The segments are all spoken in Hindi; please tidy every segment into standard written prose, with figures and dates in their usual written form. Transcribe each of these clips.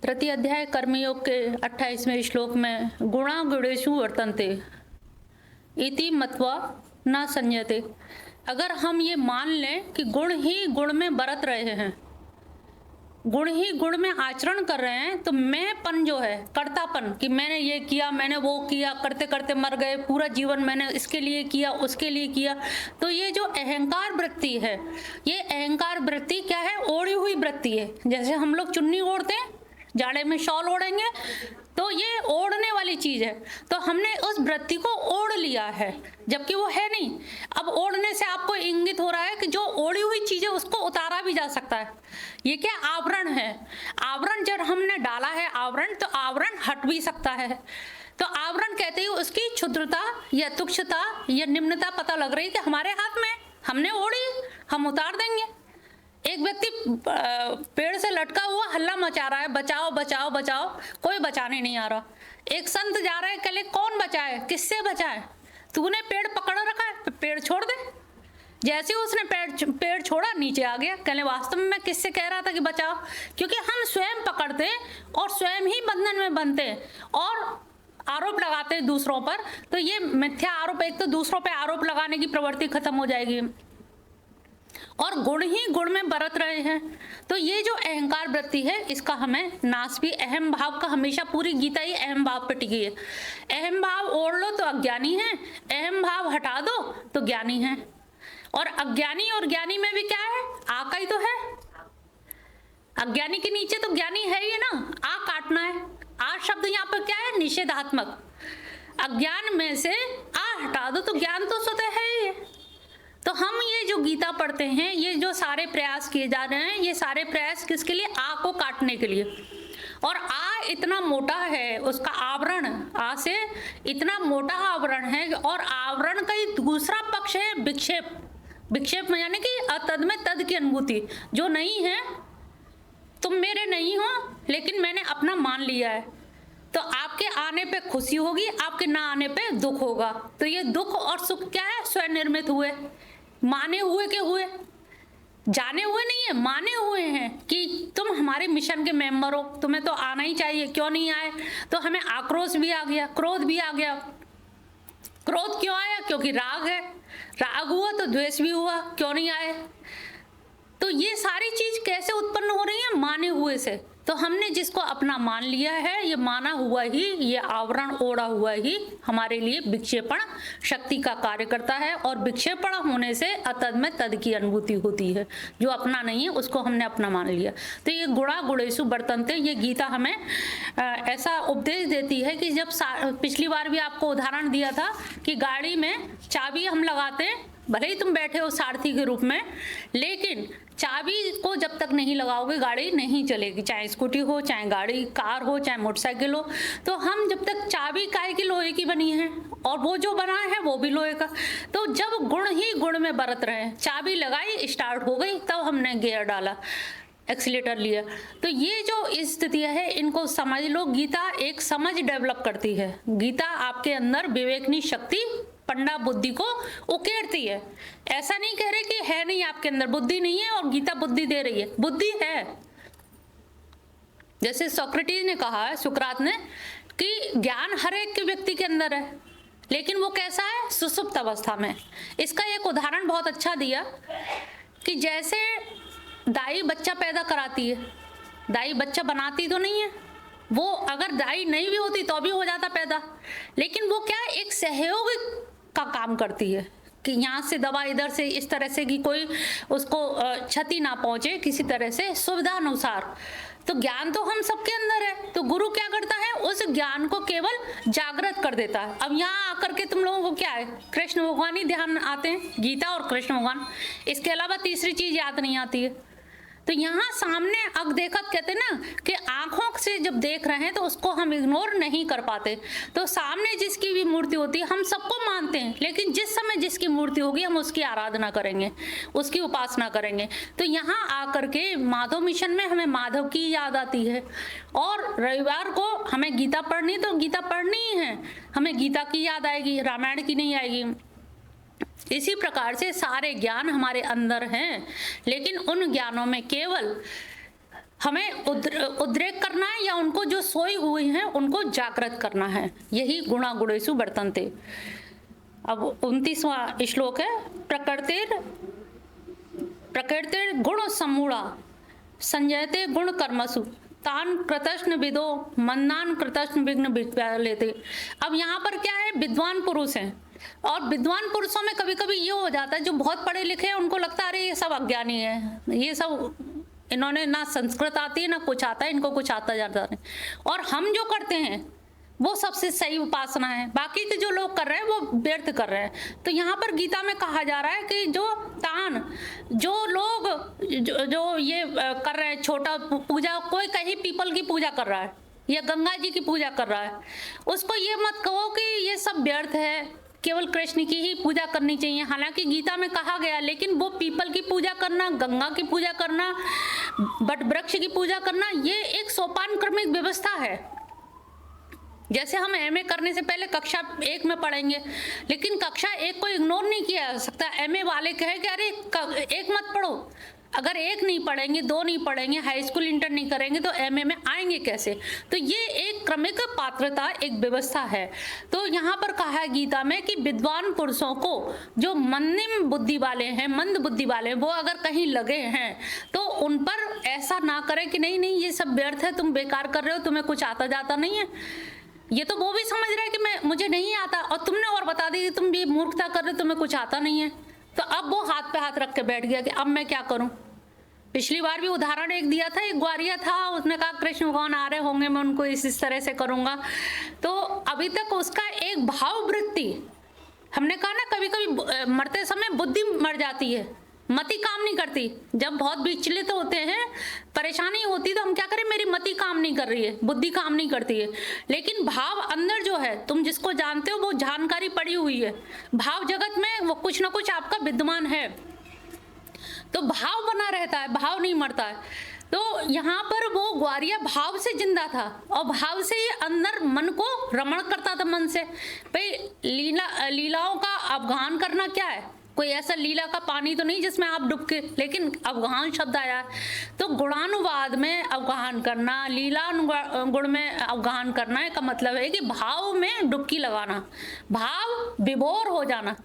तृतीय अध्याय कर्मयोग के 28वें श्लोक में गुणा गुणेषु वर्तन्ते इति मत्वा न संयते। अगर हम ये मान लें कि गुण ही गुण में बरत रहे हैं, गुण ही गुण में आचरण कर रहे हैं, तो मैंपन जो है, कर्तापन, कि मैंने ये किया, मैंने वो किया, करते करते मर गए, पूरा जीवन मैंने इसके लिए किया, उसके लिए किया, तो ये जो अहंकार वृत्ति है, ये अहंकार वृत्ति क्या है? ओढ़ी हुई वृत्ति है। जैसे हम लोग चुन्नी ओढ़ते हैं, जाड़े में शॉल ओढ़ेंगे, तो ये ओढ़ने वाली चीज है। तो हमने उस वृत्ति को ओढ़ लिया है, जबकि वो है नहीं। अब ओढ़ने से आपको इंगित हो रहा है कि जो ओढ़ी हुई चीज है उसको उतारा भी जा सकता है। ये क्या आवरण है? आवरण जब हमने डाला है आवरण, तो आवरण हट भी सकता है। तो आवरण कहते ही उसकी क्षुद्रता या तुच्छता या निम्नता पता लग रही कि हमारे हाथ में, हमने ओढ़ी, हम उतार देंगे। एक व्यक्ति पेड़ से लटका हुआ हल्ला मचा रहा है, बचाओ बचाओ बचाओ, कोई बचाने नहीं आ रहा। एक संत जा रहा है, कहले कौन बचाए, किससे बचाए? तूने पेड़ पकड़ रखा है, पेड़ छोड़ दे। जैसे ही उसने पेड़ छोड़ा, नीचे आ गया। कहले वास्तव में मैं किससे कह रहा था कि बचाओ? क्योंकि हम स्वयं पकड़ते और स्वयं ही बंधन में बनते और आरोप लगाते हैं दूसरों पर। तो ये मिथ्या आरोप, एक तो दूसरों पे आरोप लगाने की प्रवृत्ति खत्म हो जाएगी और गुण ही गुण में बरत रहे हैं। तो ये जो अहंकार वृत्ति है, इसका हमें नाश भी, अहम भाव का, हमेशा पूरी गीता ही अहम भाव पे टिकी है। अहम भाव ओढ़ लो तो अज्ञानी है, अहम भाव हटा दो तो ज्ञानी है। और अज्ञानी और ज्ञानी में भी क्या है? आ का ही तो है। अज्ञानी के नीचे तो ज्ञानी है ही ना, आ काटना है। आ शब्द यहाँ पर क्या है? निषेधात्मक। अज्ञान में से आ हटा दो तो ज्ञान तो स्वतः है ही है। तो हम ये जो गीता पढ़ते हैं, ये जो सारे प्रयास किए जा रहे हैं, ये सारे प्रयास किसके लिए? आ को काटने के लिए। और आ इतना मोटा है, उसका आवरण, आ से इतना मोटा आवरण है। और आवरण का ही दूसरा पक्ष है विक्षेप। विक्षेप में यानी कि अतद में तद की अनुभूति, जो नहीं है, तुम मेरे नहीं हो लेकिन मैंने अपना मान लिया है। तो आपके आने पे खुशी होगी, आपके ना आने पे दुख होगा। तो ये दुख और सुख क्या है? स्वयं निर्मित हुए, माने हुए के हुए, जाने हुए नहीं है, माने हुए हैं कि तुम हमारे मिशन के मेंबर हो, तुम्हें तो आना ही चाहिए, क्यों नहीं आए? तो हमें आक्रोश भी आ गया, क्रोध भी आ गया। क्रोध क्यों आया? क्योंकि राग है। राग हुआ तो द्वेष भी हुआ, क्यों नहीं आए? तो ये सारी चीज कैसे उत्पन्न हो रही है? माने हुए से। तो हमने जिसको अपना मान लिया है, ये माना हुआ ही, ये आवरण ओढ़ा हुआ ही हमारे लिए विक्षेपण शक्ति का कार्य करता है। और विक्षेपण होने से अतद में तद की अनुभूति होती है। जो अपना नहीं है उसको हमने अपना मान लिया। तो ये गुणा गुणेषु वर्तन्ते, ये गीता हमें ऐसा उपदेश देती है कि जब पिछली बार भी आपको उदाहरण दिया था कि गाड़ी में चाबी हम लगाते हैं, भले ही तुम बैठे हो सारथी के रूप में, लेकिन चाबी को जब तक नहीं लगाओगे गाड़ी नहीं चलेगी। चाहे स्कूटी हो, चाहे गाड़ी, कार हो, चाहे मोटरसाइकिल हो। तो हम जब तक, चाबी काहे की? लोहे की बनी है, और वो जो बना है वो भी लोहे का। तो जब गुण ही गुण में बरत रहे हैं, चाबी लगाई, स्टार्ट हो गई, तब हमने गियर डाला, एक्सीलेटर लिया। तो ये जो स्थिति है, इनको समझ लो। गीता एक समझ डेवलप करती है। गीता आपके अंदर विवेकनी शक्ति, पंडा बुद्धि को उकेरती है। ऐसा नहीं कह रहे कि है नहीं, आपके अंदर बुद्धि नहीं है और गीता बुद्धि दे रही है, बुद्धि है। जैसे सोक्रेटिस ने कहा है, सुकरात ने, कि ज्ञान हर एक के व्यक्ति के अंदर है, लेकिन वो कैसा है? सुसुप्त अवस्था में। इसका एक उदाहरण बहुत अच्छा दिया कि जैसे दाई बच्चा पैदा कराती है, दाई बच्चा बनाती तो नहीं है, वो अगर दाई नहीं भी होती तो भी हो जाता पैदा, लेकिन वो क्या है? एक सहयोग का काम करती है कि यहाँ से दवा, इधर से, इस तरह से कि कोई उसको क्षति ना पहुंचे, किसी तरह से सुविधा अनुसार। तो ज्ञान तो हम सबके अंदर है, तो गुरु क्या करता है? उस ज्ञान को केवल जागृत कर देता है। अब यहाँ आकर के तुम लोगों को क्या है? कृष्ण भगवान ही ध्यान आते हैं, गीता और कृष्ण भगवान, इसके अलावा तीसरी चीज याद नहीं आती है। तो यहाँ सामने अग देखत कहते ना कि आंखों से जब देख रहे हैं तो उसको हम इग्नोर नहीं कर पाते। तो सामने जिसकी भी मूर्ति होती है हम सबको मानते हैं, लेकिन जिस समय जिसकी मूर्ति होगी हम उसकी आराधना करेंगे, उसकी उपासना करेंगे। तो यहाँ आकर के माधव मिशन में हमें माधव की याद आती है, और रविवार को हमें गीता पढ़नी, तो गीता पढ़नी ही है, हमें गीता की याद आएगी, रामायण की नहीं आएगी। इसी प्रकार से सारे ज्ञान हमारे अंदर हैं, लेकिन उन ज्ञानों में केवल हमें उद्रेक करना है या या उनको जो सोई हुई हैं उनको जागृत करना है। यही गुणा गुणेषु वर्तन्ते। अब 29वां श्लोक है, प्रकृतिर गुण समूढ़ा संजयते गुण कर्मसु तान कृतस्न विदो मंदान कृतस्न विघ्न विद्यालेते। अब यहाँ पर क्या है, विद्वान पुरुष हैं, और विद्वान पुरुषों में कभी कभी ये हो जाता है जो बहुत पढ़े लिखे हैं उनको लगता है अरे ये सब अज्ञानी है, ये सब इन्होंने ना संस्कृत आती है ना कुछ आता है, इनको कुछ आता जाता नहीं, और हम जो करते हैं वो सबसे सही उपासना है, बाकी के जो लोग कर रहे हैं वो व्यर्थ कर रहे हैं। तो यहाँ पर गीता में कहा जा रहा है कि जो तान, जो लोग जो ये कर रहे हैं छोटा पूजा, कोई कहीं पीपल की पूजा कर रहा है या गंगा जी की पूजा कर रहा है, उसको ये मत कहो कि ये सब व्यर्थ है, केवल कृष्ण की ही पूजा करनी चाहिए। हालांकि गीता में कहा गया, लेकिन वो पीपल की पूजा करना, गंगा की पूजा करना, बट वृक्ष की पूजा करना, ये एक सोपान क्रमिक व्यवस्था है। जैसे हम एमए करने से पहले कक्षा 1 में पढ़ेंगे, लेकिन कक्षा 1 को इग्नोर नहीं किया जा सकता। एमए वाले कहे कि अरे 1 मत पढ़ो, अगर 1 नहीं पढ़ेंगे, 2 नहीं पढ़ेंगे, हाई स्कूल इंटर नहीं करेंगे तो एमए में आएंगे कैसे। तो ये एक क्रमिक पात्रता, एक व्यवस्था है। तो यहाँ पर कहा है गीता में कि विद्वान पुरुषों को, जो मंदिम बुद्धि वाले हैं, मंद बुद्धि वाले हैं, वो अगर कहीं लगे हैं तो उन पर ऐसा ना करें कि नहीं नहीं ये सब व्यर्थ है, तुम बेकार कर रहे हो, तुम्हें कुछ आता जाता नहीं है। ये तो वो भी समझ रहा है कि मुझे नहीं आता, और तुमने और बता दी कि तुम भी मूर्खता कर रहे हो, तुम्हें कुछ आता नहीं है। तो अब वो हाथ पे हाथ रख के बैठ गया कि अब मैं क्या करूं। पिछली बार भी उदाहरण एक दिया था, एक ग्वारिया था, उसने कहा कृष्ण भगवान आ रहे होंगे, मैं उनको इस तरह से करूंगा। तो अभी तक उसका एक भाव वृत्ति, हमने कहा ना कभी कभी मरते समय बुद्धि मर जाती है, मति काम नहीं करती। जब बहुत विचलित होते हैं, परेशानी होती है तो हम क्या करें, मेरी मति काम नहीं कर रही है, बुद्धि काम नहीं करती है, लेकिन भाव अंदर जो है, तुम जिसको जानते हो वो जानकारी पड़ी हुई है, भाव जगत में वो कुछ ना कुछ आपका विद्यमान है, तो भाव बना रहता है, भाव नहीं मरता है। तो यहाँ पर वो ग्वारिया भाव से जिंदा था, और भाव से ही अंदर मन को रमण करता था, मन से। भाई लीलाओं का अवगाहन करना क्या है, कोई ऐसा लीला का पानी तो नहीं जिसमें आप डुबके, लेकिन अवगाहन शब्द आया है। तो गुणानुवाद में अवगाहन करना, लीला गुण में अवगाहन करना का मतलब है कि भाव में डुबकी लगाना, भाव विभोर हो जाना।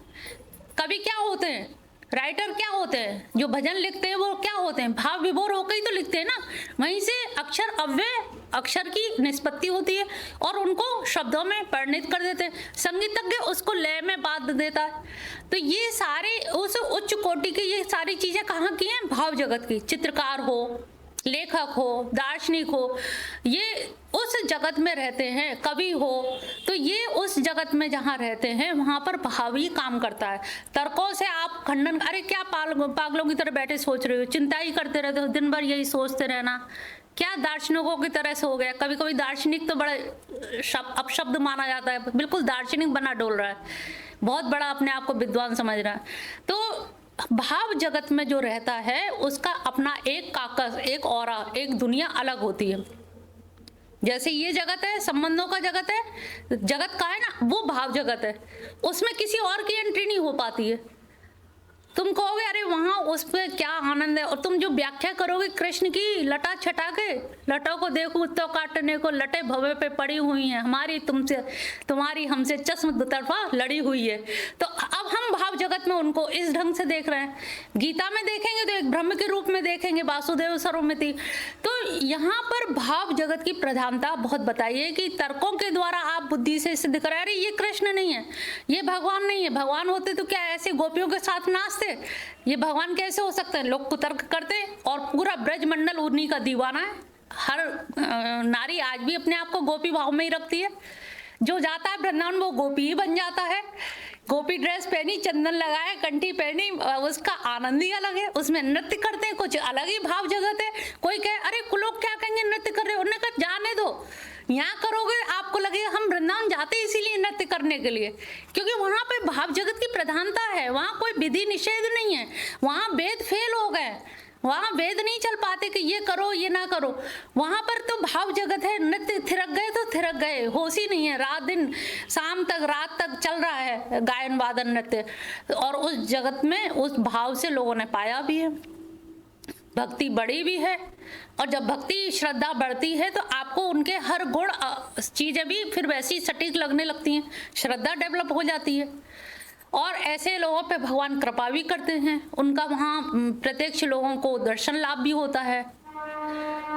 कवि क्या होते हैं, राइटर क्या होते हैं, जो भजन लिखते हैं वो क्या होते हैं, भाव विभोर होकर ही तो लिखते हैं ना। वहीं से अक्षर अव्यय अक्षर की निष्पत्ति होती है और उनको शब्दों में परिणित कर देते हैं। संगीतज्ञ उसको लय में बांध देता है। तो ये सारे उस उच्च कोटि की ये सारी चीजें कहाँ की हैं, भाव जगत की। चित्रकार हो, लेखक हो, दार्शनिक हो, ये उस जगत में रहते हैं। कवि हो तो ये उस जगत में जहाँ रहते हैं वहाँ पर भाव ही काम करता है। तर्कों से आप खंडन, अरे क्या पागलों की तरह बैठे सोच रहे हो, चिंता ही करते रहते हो, दिन भर यही सोचते रहना, क्या दार्शनिकों की तरह से हो गया। कभी कभी दार्शनिक तो बड़ा अपशब्द माना जाता है, बिल्कुल दार्शनिक बना डोल रहा है, बहुत बड़ा अपने आप को विद्वान समझ रहा है। तो भाव जगत में जो रहता है उसका अपना एक काकस, एक ऑरा, एक दुनिया अलग होती है। जैसे ये जगत है, संबंधों का जगत है, जगत का है ना, वो भाव जगत है, उसमें किसी और की एंट्री नहीं हो पाती है। तुम कहोगे अरे वहां उस पे क्या आनंद है, और तुम जो व्याख्या करोगे कृष्ण की लटा छटा के, लटों को देखो तो काटने को लटे भवे पे पड़ी हुई हैं, हमारी तुमसे तुम्हारी हमसे चश्म दो तरफा लड़ी हुई है। तो अब हम भाव जगत में उनको इस ढंग से देख रहे हैं। गीता में देखेंगे तो एक ब्रह्म के रूप में देखेंगे, वासुदेव सर्वमिति। तो यहाँ पर भाव जगत की प्रधानता बहुत बताई है कि तर्कों के द्वारा आप बुद्धि से सिद्ध करा रहे ये कृष्ण नहीं है, ये भगवान नहीं है। भगवान होते तो क्या ऐसे गोपियों के साथ नाचते, ये भगवान कैसे हो सकते हैं। लोग कुतर्क करते, और पूरा ब्रज मंडल उन्हीं का दीवाना है। हर नारी आज भी अपने आप को गोपी भाव में ही रखती है। जो जाता है वृंदावन वो गोपी ही बन जाता है। गोपी ड्रेस पहनी, चंदन लगाए, कंठी पहनी, उसका आनंद ही अलग है। उसमें नृत्य करते हैं, कुछ अलग ही भाव जगत है। कोई कहे अरे लोग क्या कहेंगे नृत्य कर रहे हो, उन्होंने कहा जाने दो, यहाँ करोगे आपको लगेगा हम वृंदावन जाते इसीलिए नृत्य करने के लिए, क्योंकि वहां पे भाव जगत की प्रधानता है। वहां कोई विधि निषेध नहीं है, वहां वेद फेल हो गए, वहां वेद नहीं चल पाते कि ये करो ये ना करो। वहां पर तो भाव जगत है, नृत्य थिरक गए तो थिरक गए, होश ही नहीं है। रात दिन शाम तक रात तक चल रहा है गायन वादन नृत्य, और उस जगत में उस भाव से लोगों ने पाया भी है। भक्ति बढ़ी भी है, और जब भक्ति श्रद्धा बढ़ती है तो आपको उनके हर गुण चीज़ें भी फिर वैसी सटीक लगने लगती हैं, श्रद्धा डेवलप हो जाती है। और ऐसे लोगों पे भगवान कृपा भी करते हैं, उनका वहाँ प्रत्यक्ष लोगों को दर्शन लाभ भी होता है।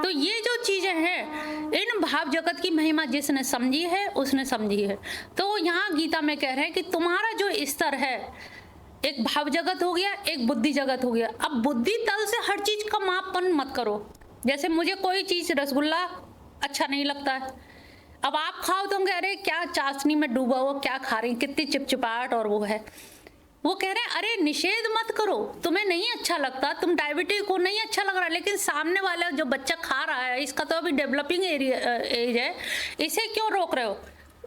तो ये जो चीज़ें हैं, इन भाव जगत की महिमा जिसने समझी है उसने समझी है। तो यहाँ गीता में कह रहे हैं कि तुम्हारा जो स्तर है, एक भाव जगत हो गया, एक बुद्धि जगत हो गया। अब बुद्धि तल से हर चीज का मापन मत करो। जैसे मुझे कोई चीज रसगुल्ला अच्छा नहीं लगता है, अब आप खाओ तो कह रहे क्या चाशनी में डूबा हो, क्या खा रही, कितनी चिपचिपाहट और वो है। वो कह रहे हैं अरे निषेध मत करो, तुम्हें नहीं अच्छा लगता, तुम डायबिटीज को नहीं अच्छा लग रहा, लेकिन सामने वाला जो बच्चा खा रहा है, इसका तो अभी डेवलपिंग एज है, इसे क्यों रोक रहे हो?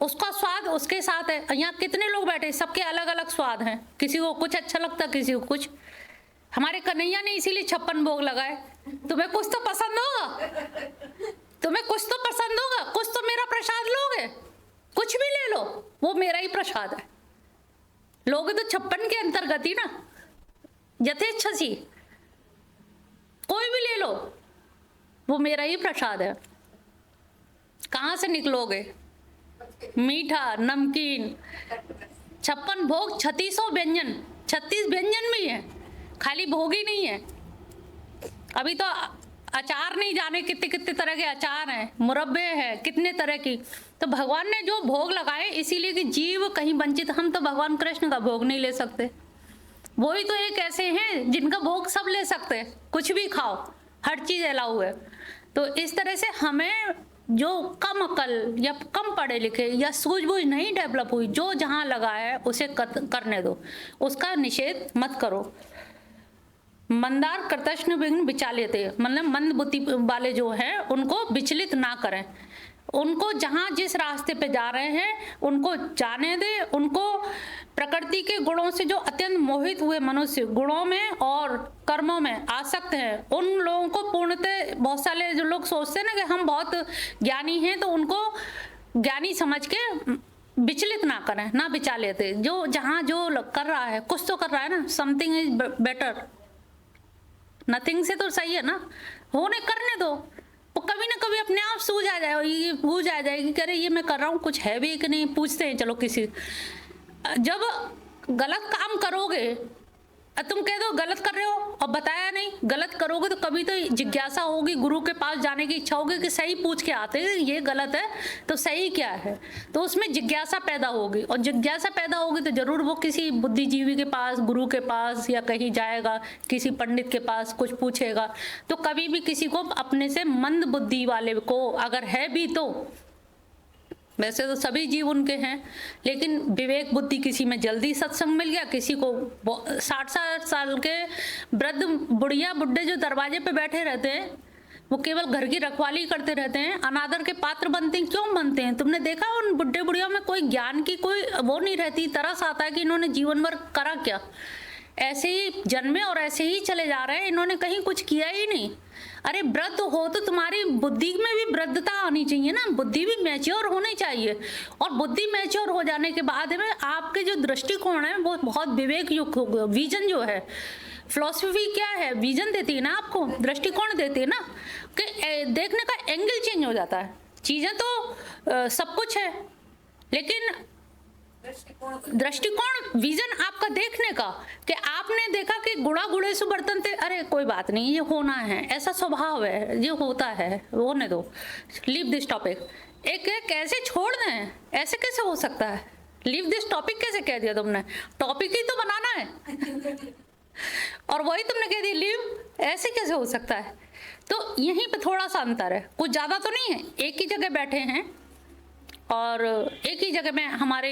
उसका स्वाद उसके साथ है। यहाँ कितने लोग बैठे, सबके अलग अलग स्वाद हैं, किसी को कुछ अच्छा लगता, किसी को कुछ। हमारे कन्हैया ने इसीलिए 56 भोग लगाए। तुम्हें कुछ तो पसंद होगा, तुम्हें कुछ तो पसंद होगा, कुछ तो मेरा प्रसाद लोगे, कुछ भी ले लो, वो मेरा ही प्रसाद है। लोगे तो 56 के अंतर्गत ही ना, यथेच्छसी कोई भी ले लो, वो मेरा ही प्रसाद है। कहाँ से निकलोगे? मीठा, नमकीन, 56 भोग, 36 व्यंजन, 36 व्यंजन भी है, खाली भोग ही नहीं है। अभी तो अचार नहीं जाने कितने कितने तरह के अचार हैं, मुरब्बे हैं, कितने तरह की। तो भगवान ने जो भोग लगाए इसीलिए कि जीव कहीं वंचित, हम तो भगवान कृष्ण का भोग नहीं ले सकते। वही तो एक ऐसे हैं जिनका भोग सब ले सकते, कुछ भी खाओ, हर चीज अलाउ है। तो इस तरह से हमें जो कम अकल या कम पढ़े लिखे या सूझबूझ नहीं डेवलप हुई, जो जहाँ लगा है उसे करने दो, उसका निषेध मत करो। मंदार कृतष्ण विघ्न विचाल्यते, मतलब मंद बुद्धि वाले जो हैं उनको विचलित ना करें, उनको जहाँ जिस रास्ते पे जा रहे हैं उनको जाने दे। उनको प्रकृति के गुणों से जो अत्यंत मोहित हुए मनुष्य गुणों में और कर्मों में आसक्त हैं, उन लोगों को पूर्णतः, बहुत सारे जो लोग सोचते हैं ना कि हम बहुत ज्ञानी हैं, तो उनको ज्ञानी समझ के विचलित ना करें, ना विचार लेते। जो जहाँ जो कर रहा है, कुछ तो कर रहा है ना, समथिंग इज बेटर, नथिंग से तो सही है ना, होने करने दो। वो कभी ना कभी अपने आप सूझ आ जाए, ये बूझ आ जाएगी कि अरे ये मैं कर रहा हूँ कुछ है भी कि नहीं, पूछते हैं चलो किसी। जब गलत काम करोगे, तुम कह दो गलत कर रहे हो और बताया नहीं, गलत करोगे तो कभी तो जिज्ञासा होगी, गुरु के पास जाने की इच्छा होगी कि सही पूछ के आते हैं ये गलत है तो सही क्या है, तो उसमें जिज्ञासा पैदा होगी। और जिज्ञासा पैदा होगी तो जरूर वो किसी बुद्धिजीवी के पास, गुरु के पास या कहीं जाएगा, किसी पंडित के पास कुछ पूछेगा। तो कभी भी किसी को अपने से मंद बुद्धि वाले को अगर है भी, तो वैसे तो सभी जीव उनके हैं, लेकिन विवेक बुद्धि किसी में जल्दी सत्संग मिल गया, किसी को 60-60 साल के वृद्ध बुढ़िया बुड्ढे जो दरवाजे पे बैठे रहते हैं, वो केवल घर की रखवाली करते रहते हैं, अनादर के पात्र बनते हैं। क्यों बनते हैं? तुमने देखा उन बुड्ढे बुढ़ियों में कोई ज्ञान की कोई वो नहीं रहती, तरस आता है कि इन्होंने जीवन भर करा क्या, ऐसे ही जन्मे और ऐसे ही चले जा रहे हैं, इन्होंने कहीं कुछ किया ही नहीं। अरे वृद्ध हो तो तुम्हारी बुद्धि में भी वृद्धता आनी चाहिए ना, बुद्धि भी मैच्योर होनी चाहिए। और बुद्धि मैच्योर हो जाने के बाद में आपके जो दृष्टिकोण है वो बहुत विवेक युक्त होगा। विजन जो है, फिलॉसफी क्या है, विजन देती है ना आपको, दृष्टिकोण देती है ना, कि देखने का एंगल चेंज हो जाता है। चीजें तो सब कुछ है, लेकिन दृष्टिकोण, विजन आपका देखने का, कि आपने देखा कि गुणा गुणेषु वर्तन्ते, अरे कोई बात नहीं, ये होना है, ऐसा स्वभाव है, ये होता है, होने दो, लीव दिस टॉपिक। एक कैसे छोड़ दें, ऐसे कैसे हो सकता है? लीव दिस टॉपिक कैसे कह दिया तुमने? टॉपिक ही तो बनाना है और वही तुमने कह दिया लीव, ऐसे कैसे हो सकता है? तो यहीं पे थोड़ा सा अंतर है, कुछ ज्यादा तो नहीं है, एक ही जगह बैठे हैं और एक ही जगह में हमारे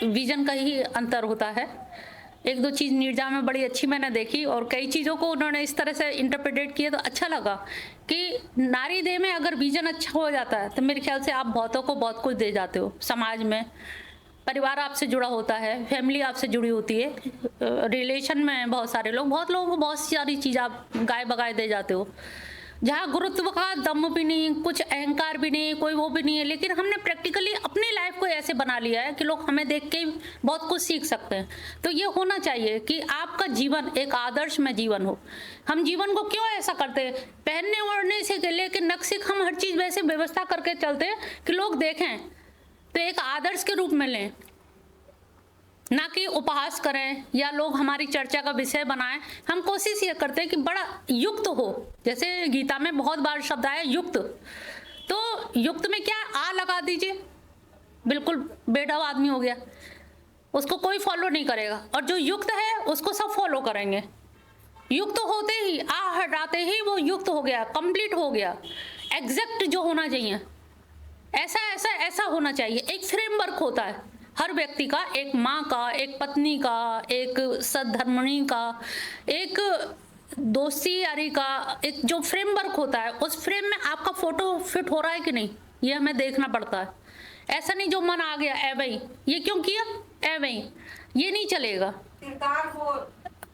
विजन का ही अंतर होता है। एक दो चीज़ नीरजा में बड़ी अच्छी मैंने देखी, और कई चीज़ों को उन्होंने इस तरह से इंटरप्रिटेट किया तो अच्छा लगा कि नारी देह में अगर विजन अच्छा हो जाता है तो मेरे ख्याल से आप बहुतों को बहुत कुछ दे जाते हो। समाज में परिवार आपसे जुड़ा होता है, फैमिली आपसे जुड़ी होती है, रिलेशन में बहुत सारे लोग, बहुत लोगों को बहुत सारी चीज़ आप गाय बगाए दे जाते हो। जहाँ गुरुत्व का दम भी नहीं, कुछ अहंकार भी नहीं, कोई वो भी नहीं है, लेकिन हमने प्रैक्टिकली अपनी लाइफ को ऐसे बना लिया है कि लोग हमें देख के बहुत कुछ सीख सकते हैं। तो ये होना चाहिए कि आपका जीवन एक आदर्श में जीवन हो। हम जीवन को क्यों ऐसा करते हैं, पहनने ओढ़ने से लेकर नक्सिक हम हर चीज़ वैसे व्यवस्था करके चलते हैं कि लोग देखें, तो एक आदर्श के रूप में लें, ना कि उपहास करें या लोग हमारी चर्चा का विषय बनाएं। हम कोशिश ये करते हैं कि बड़ा युक्त हो, जैसे गीता में बहुत बार शब्द आया युक्त, तो युक्त में क्या आ लगा दीजिए, बिल्कुल बेढब आदमी हो गया, उसको कोई फॉलो नहीं करेगा, और जो युक्त है उसको सब फॉलो करेंगे। युक्त होते ही आ हटाते ही वो युक्त हो गया, कंप्लीट हो गया, एग्जैक्ट जो होना चाहिए ऐसा ऐसा ऐसा होना चाहिए। एक फ्रेमवर्क होता है हर व्यक्ति का, एक माँ का, एक पत्नी का, एक सद्धर्मिणी का, एक दोस्ती यारी का, एक जो फ्रेमवर्क होता है उस फ्रेम में आपका फोटो फिट हो रहा है कि नहीं, ये हमें देखना पड़ता है। ऐसा नहीं जो मन आ गया ए भाई ये क्यों किया ए भाई, ये नहीं चलेगा।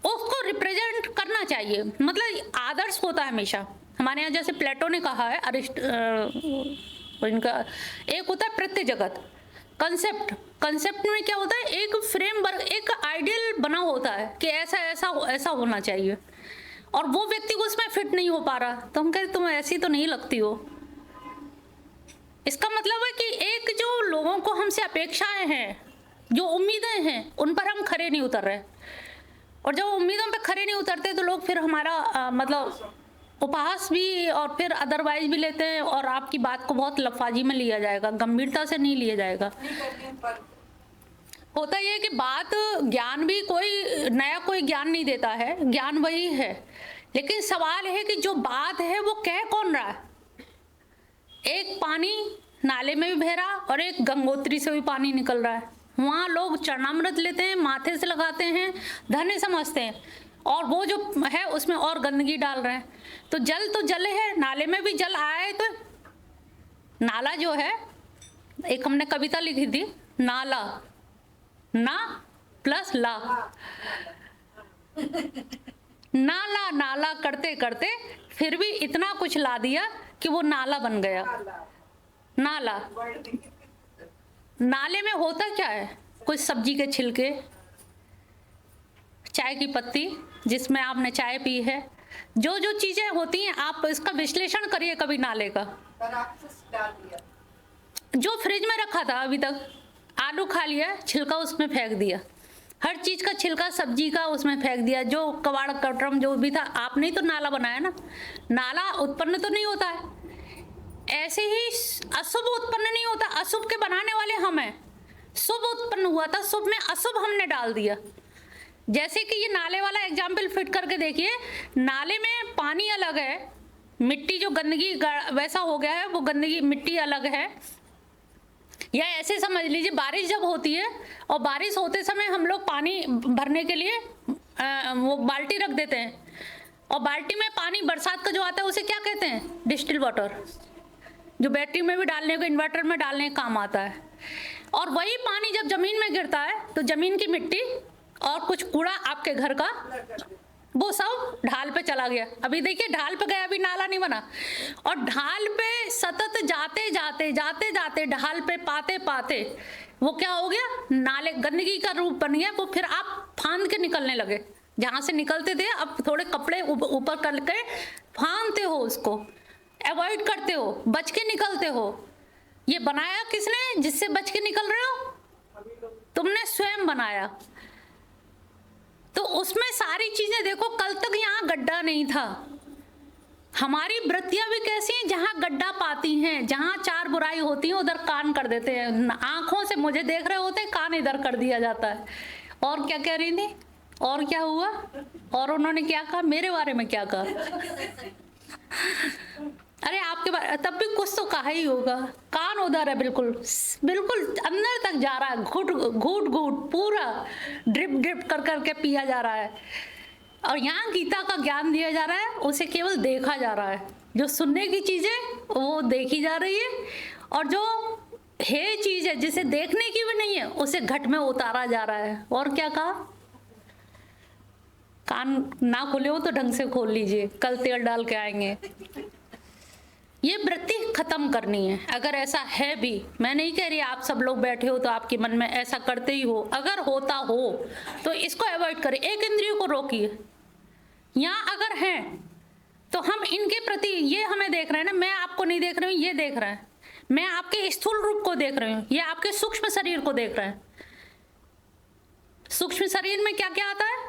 उसको रिप्रेजेंट करना चाहिए, मतलब आदर्श होता है हमेशा। हमारे यहाँ जैसे प्लेटो ने कहा है, इनका एक होता है प्रत्यय जगत, कंसेप्ट। कंसेप्ट में क्या होता है, एक फ्रेमवर्क, एक आइडियल बना होता है कि ऐसा ऐसा ऐसा होना चाहिए, और वो व्यक्ति को उसमें फिट नहीं हो पा रहा तो हम कहते तुम ऐसी तो नहीं लगती हो। इसका मतलब है कि एक जो लोगों को हमसे अपेक्षाएं हैं, जो उम्मीदें हैं, उन पर हम खरे नहीं उतर रहे, और जब उम्मीदों पर खरे नहीं उतरते तो लोग फिर हमारा मतलब उपहास भी और फिर अदरवाइज भी लेते हैं, और आपकी बात को बहुत लफाजी में लिया जाएगा, गंभीरता से नहीं लिया जाएगा। होता यह है कि बात ज्ञान भी कोई नया कोई ज्ञान नहीं देता है, ज्ञान वही है, लेकिन सवाल है कि जो बात है वो कह कौन रहा है। एक पानी नाले में भी बह रहा और एक गंगोत्री से भी पानी निकल रहा है, वहाँ लोग चरणामृत लेते हैं, माथे से लगाते हैं, धन्य समझते हैं, और वो जो है उसमें और गंदगी डाल रहे हैं। तो जल है, नाले में भी जल आया है, तो नाला जो है, एक हमने कविता लिखी थी, नाला ना प्लस ला, नाला नाला करते करते फिर भी इतना कुछ ला दिया कि वो नाला बन गया। नाला, नाले में होता क्या है, कुछ सब्जी के छिलके, चाय की पत्ती जिसमें आपने चाय पी है, जो जो चीजें होती हैं, आप इसका विश्लेषण करिए कभी नाले का। जो फ्रिज में रखा था अभी तक, आलू खा लिया, छिलका उसमें फेंक दिया, हर चीज का छिलका सब्जी का उसमें फेंक दिया, जो कबाड़ कटरम जो भी था, आपने ही तो नाला बनाया ना। नाला उत्पन्न तो नहीं होता है, ऐसे ही अशुभ उत्पन्न नहीं होता, अशुभ के बनाने वाले हम हैं। शुभ उत्पन्न हुआ था, शुभ में अशुभ हमने डाल दिया। जैसे कि ये नाले वाला एग्जाम्पल फिट करके देखिए, नाले में पानी अलग है, मिट्टी जो गंदगी वैसा हो गया है वो गंदगी मिट्टी अलग है। या ऐसे समझ लीजिए बारिश जब होती है और बारिश होते समय हम लोग पानी भरने के लिए वो बाल्टी रख देते हैं, और बाल्टी में पानी बरसात का जो आता है उसे क्या कहते हैं, डिस्टिल वाटर, जो बैटरी में भी डालने को, इन्वर्टर में डालने का काम आता है। और वही पानी जब जमीन में गिरता है तो जमीन की मिट्टी और कुछ कूड़ा आपके घर का वो सब ढाल पे चला गया। अभी देखिए ढाल पे गया, अभी नाला नहीं बना, और ढाल पे सतत जाते जाते जाते जाते ढाल पे पाते पाते वो क्या हो गया, नाले गंदगी का रूप बन गया। वो फिर आप फांद के निकलने लगे, जहां से निकलते थे अब थोड़े कपड़े ऊपर करके फांदते हो, उसको अवॉइड करते हो, बच के निकलते हो। ये बनाया किसने जिससे बच के निकल रहे हो, तुमने स्वयं बनाया। तो उसमें सारी चीजें देखो, कल तक यहाँ गड्ढा नहीं था। हमारी वृत्तियां भी कैसी हैं, जहाँ गड्ढा पाती हैं, जहाँ चार बुराई होती है उधर कान कर देते हैं, आंखों से मुझे देख रहे होते कान इधर कर दिया जाता है। और क्या कह रही थी, और क्या हुआ, और उन्होंने क्या कहा, मेरे बारे में क्या कहा, अरे आपके बारे तब भी कुछ तो कहा ही होगा। कान उधर है, बिल्कुल बिल्कुल अंदर तक जा रहा है, घुट घुट घुट पूरा ड्रिप ड्रिप कर करके पिया जा रहा है। और यहाँ गीता का ज्ञान दिया जा रहा है, उसे केवल देखा जा रहा है। जो सुनने की चीजें वो देखी जा रही है, और जो है चीज है जिसे देखने की भी नहीं है उसे घट में उतारा जा रहा है। और क्या कहा, कान ना खोले हो तो ढंग से खोल लीजिए, कल तेल डाल के आएंगे। ये वृत्ति खत्म करनी है। अगर ऐसा है भी, मैं नहीं कह रही आप सब लोग बैठे हो तो आपके मन में ऐसा करते ही हो, अगर होता हो तो इसको अवॉइड करें, एक इंद्रिय को रोकिए। यहाँ अगर है तो हम इनके प्रति, ये हमें देख रहे हैं ना, मैं आपको नहीं देख रही हूँ, ये देख रहा है, मैं आपके स्थूल रूप को देख रही हूँ, ये आपके सूक्ष्म शरीर को देख रहा है। सूक्ष्म शरीर में क्या क्या आता है?